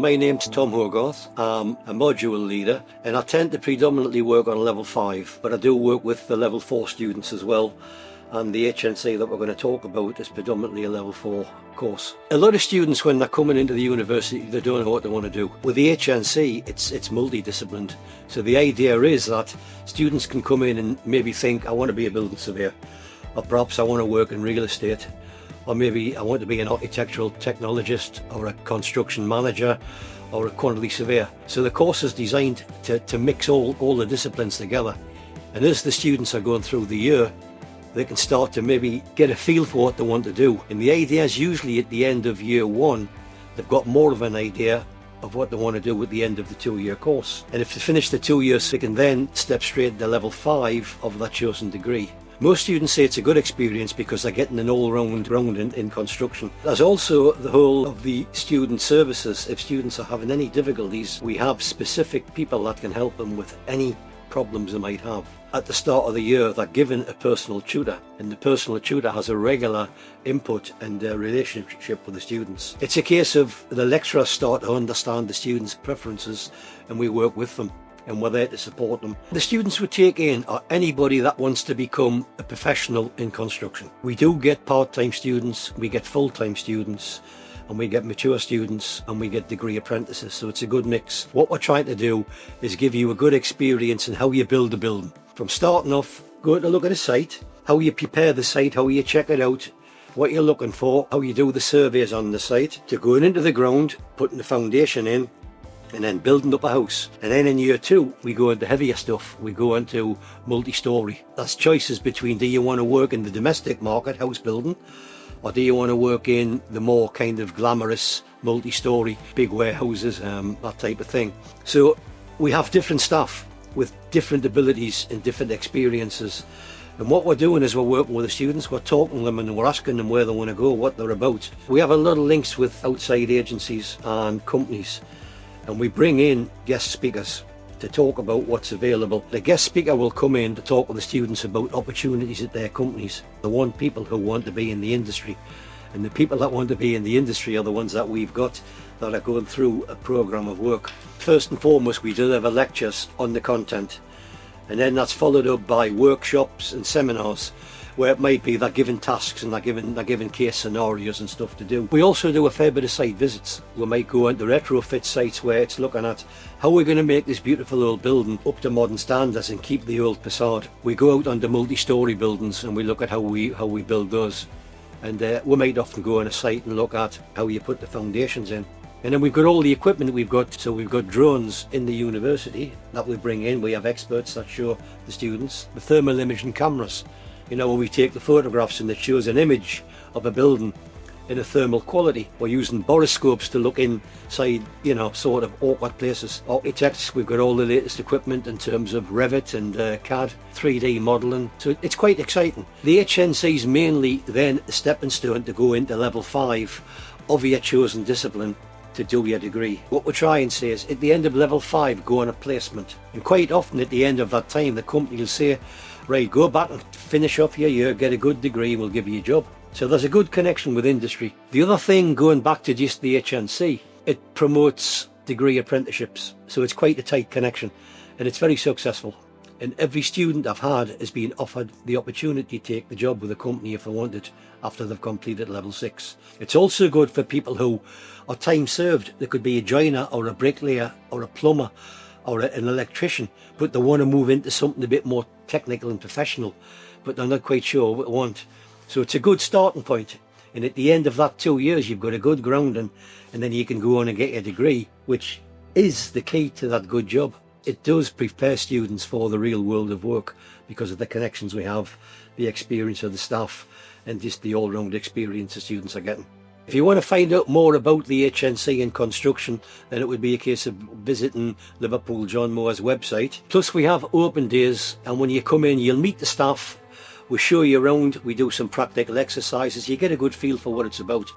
My name's Tom Hogarth. I'm a module leader and I tend to predominantly work on level 5, but I do work with the level 4 students as well, and the HNC that we're going to talk about is predominantly a level 4 course. A lot of students, when they're coming into the university, they don't know what they want to do. With the HNC, it's multidisciplined, so the idea is that students can come in and maybe think, I want to be a building surveyor, or perhaps I want to work in real estate, or maybe I want to be an architectural technologist or a construction manager or a quantity surveyor. So the course is designed to mix all the disciplines together, and as the students are going through the year, they can start to maybe get a feel for what they want to do. And the idea is usually at the end of year 1 they've got more of an idea of what they want to do at the end of the 2-year course, and if they finish the 2 years they can then step straight to level 5 of that chosen degree. Most students say it's a good experience because they're getting an all-round in construction. There's also the whole of the student services. If students are having any difficulties, we have specific people that can help them with any problems they might have. At the start of the year, they're given a personal tutor, and the personal tutor has a regular input and a relationship with the students. It's a case of the lecturers start to understand the students' preferences, and we work with them, and we're there to support them. The students we take in are anybody that wants to become a professional in construction. We do get part-time students, we get full-time students, and we get mature students, and we get degree apprentices, so it's a good mix. What we're trying to do is give you a good experience in how you build a building. From starting off, going to look at a site, how you prepare the site, how you check it out, what you're looking for, how you do the surveys on the site, to going into the ground, putting the foundation in, and then building up a house. And then in year 2 we go into heavier stuff. We go into multi-storey. That's choices between, do you want to work in the domestic market, house building, or do you want to work in the more kind of glamorous multi-storey, big warehouses, that type of thing. So we have different staff with different abilities and different experiences, and what we're doing is we're working with the students, we're talking to them, and we're asking them where they want to go, what they're about. We have a lot of links with outside agencies and companies, and we bring in guest speakers to talk about what's available. The guest speaker will come in to talk with the students about opportunities at their companies. They want people who want to be in the industry, and the people that want to be in the industry are the ones that we've got that are going through a programme of work. First and foremost, we deliver lectures on the content, and then that's followed up by workshops and seminars where it might be they're given tasks and they're given case scenarios and stuff to do. We also do a fair bit of site visits. We might go into retrofit sites where it's looking at how we're going to make this beautiful old building up to modern standards and keep the old facade. We go out onto multi-storey buildings and we look at how we build those, and we might often go on a site and look at how you put the foundations in. And then we've got all the equipment we've got. So we've got drones in the university that we bring in. We have experts that show the students the thermal imaging cameras, you know, when we take the photographs and it shows an image of a building in a thermal quality. We're using borescopes to look inside, you know, sort of awkward places. Architects, we've got all the latest equipment in terms of Revit and CAD, 3D modelling, so it's quite exciting. The HNC is mainly then a stepping stone to go into level 5 of your chosen discipline to do your degree. What we try and say is at the end of level 5 go on a placement, and quite often at the end of that time the company will say, right, go back and finish off your year, get a good degree, and we'll give you a job. So there's a good connection with industry. The other thing, going back to just the HNC, it promotes degree apprenticeships, so it's quite a tight connection, and it's very successful. And every student I've had has been offered the opportunity to take the job with a company if they want it after they've completed level 6. It's also good for people who are time served. They could be a joiner or a bricklayer or a plumber or an electrician, but they want to move into something a bit more technical and professional, but they're not quite sure what they want. So it's a good starting point, and at the end of that 2 years you've got a good grounding, and then you can go on and get your degree, which is the key to that good job. It does prepare students for the real world of work because of the connections we have, the experience of the staff, and just the all-round experience the students are getting. If you want to find out more about the HNC in construction, then it would be a case of visiting Liverpool John Moore's website. Plus we have open days, and when you come in you'll meet the staff, we show you around, we do some practical exercises, you get a good feel for what it's about.